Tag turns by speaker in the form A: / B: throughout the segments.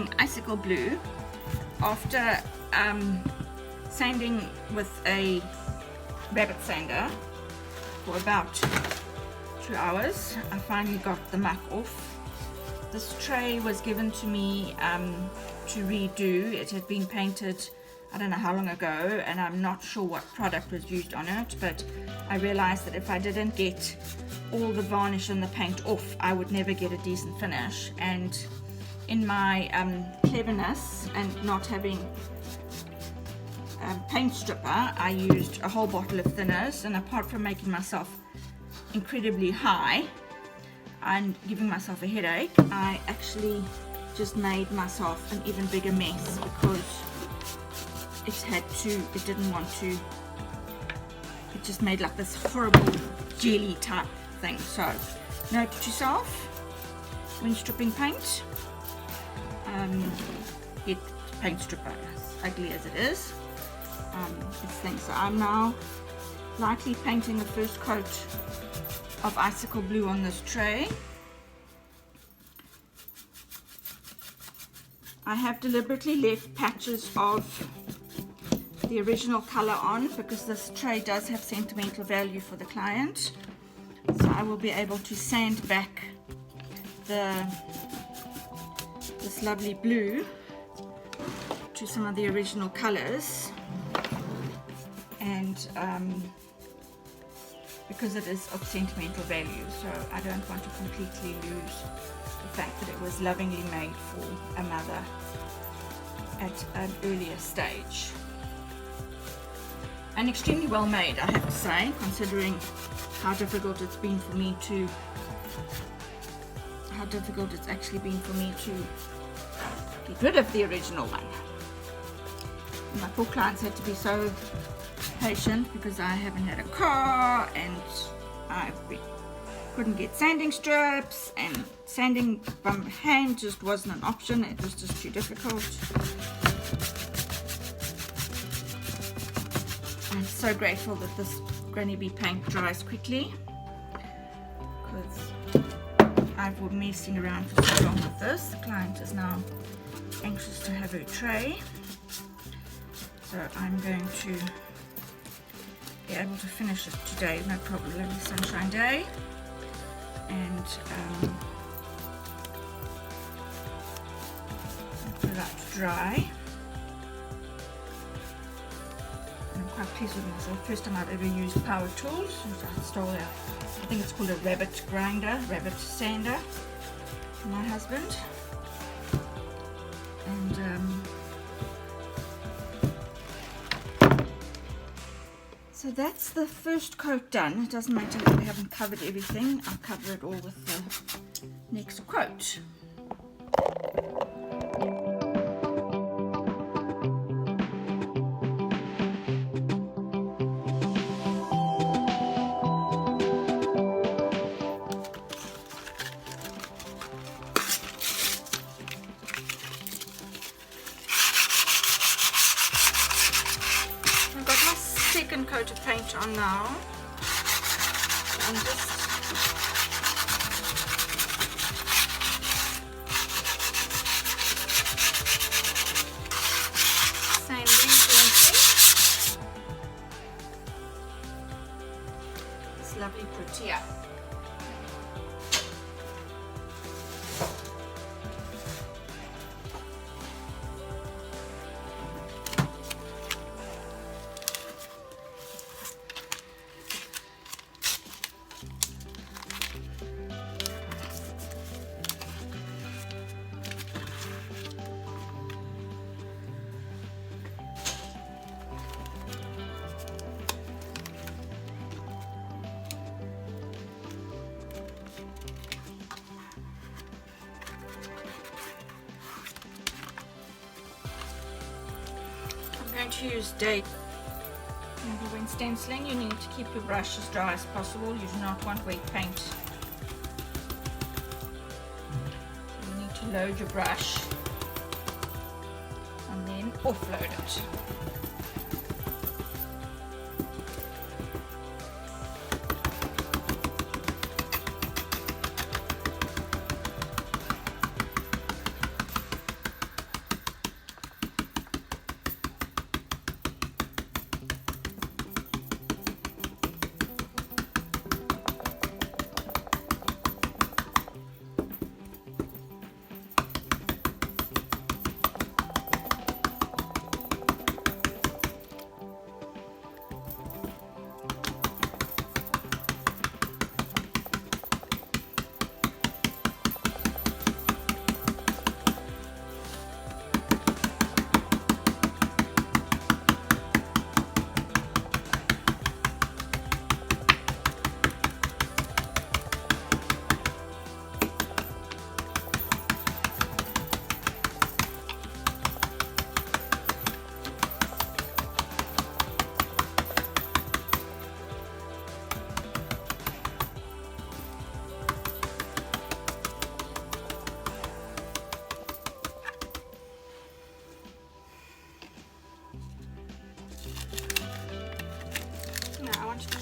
A: using Icicle Blue after sanding with a rabbit sander for about 2 hours. I finally got the muck off. This tray was given to me to redo. It had been painted I don't know how long ago, and I'm not sure what product was used on it, but I realized that if I didn't get all the varnish and the paint off, I would never get a decent finish. And in my cleverness and not having paint stripper, I used a whole bottle of thinners, and apart from making myself incredibly high and giving myself a headache, I actually just made myself an even bigger mess because it didn't want to, it just made like this horrible jelly type thing. So note to self, when stripping paint, get paint stripper, as ugly as it is. This thing. So I'm now lightly painting the first coat of Icicle Blue on this tray. I have deliberately left patches of the original color on because this tray does have sentimental value for the client. So I will be able to sand back this lovely blue to some of the original colors, and because it is of sentimental value, so I don't want to completely lose the fact that it was lovingly made for a mother at an earlier stage. And extremely well made, I have to say, considering how difficult it's been for me to, get rid of the original one. And my poor clients had to be so patient because I haven't had a car, and couldn't get sanding strips, and sanding by hand just wasn't an option. It was just too difficult. I'm so grateful that this Granny Bee paint dries quickly, because I've been messing around for so long with this. The client is now anxious to have her tray, so I'm going to be able to finish it today, no problem. Lovely sunshine day, and put it out to dry. I'm quite pleased with myself. First time I've ever used power tools. I stole I think it's called a rabbit sander from my husband. And so that's the first coat done. It doesn't matter that we haven't covered everything. I'll cover it all with the next coat. Second coat of paint on now. So I'm just sanding gently this lovely protea. I'm going to use date. Remember, when stenciling, you need to keep your brush as dry as possible. You do not want wet paint. So you need to load your brush and then offload it.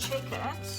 A: check it.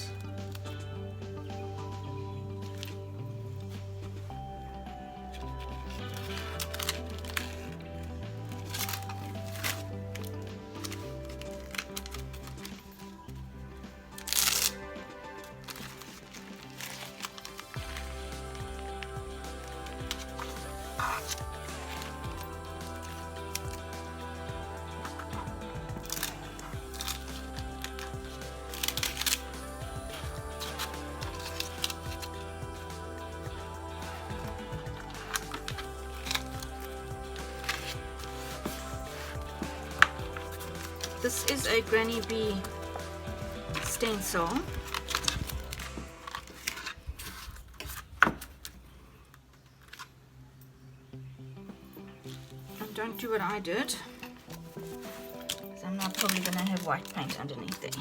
A: This is a Granny Bee stencil. And don't do what I did, because I'm now probably going to have white paint underneath there.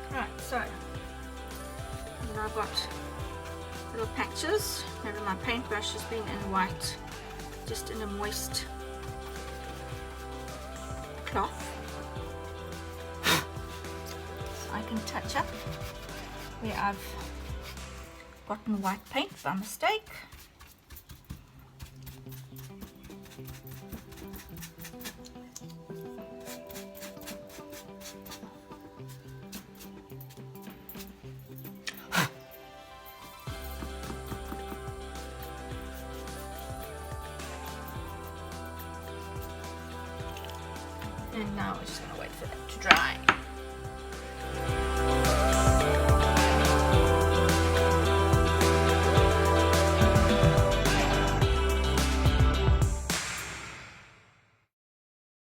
A: Right, so now I've got little patches. Remember, my paintbrush has been in white, just in a moist cloth, so I can touch up where I've gotten white paint by mistake. And now we're just going to wait for that to dry.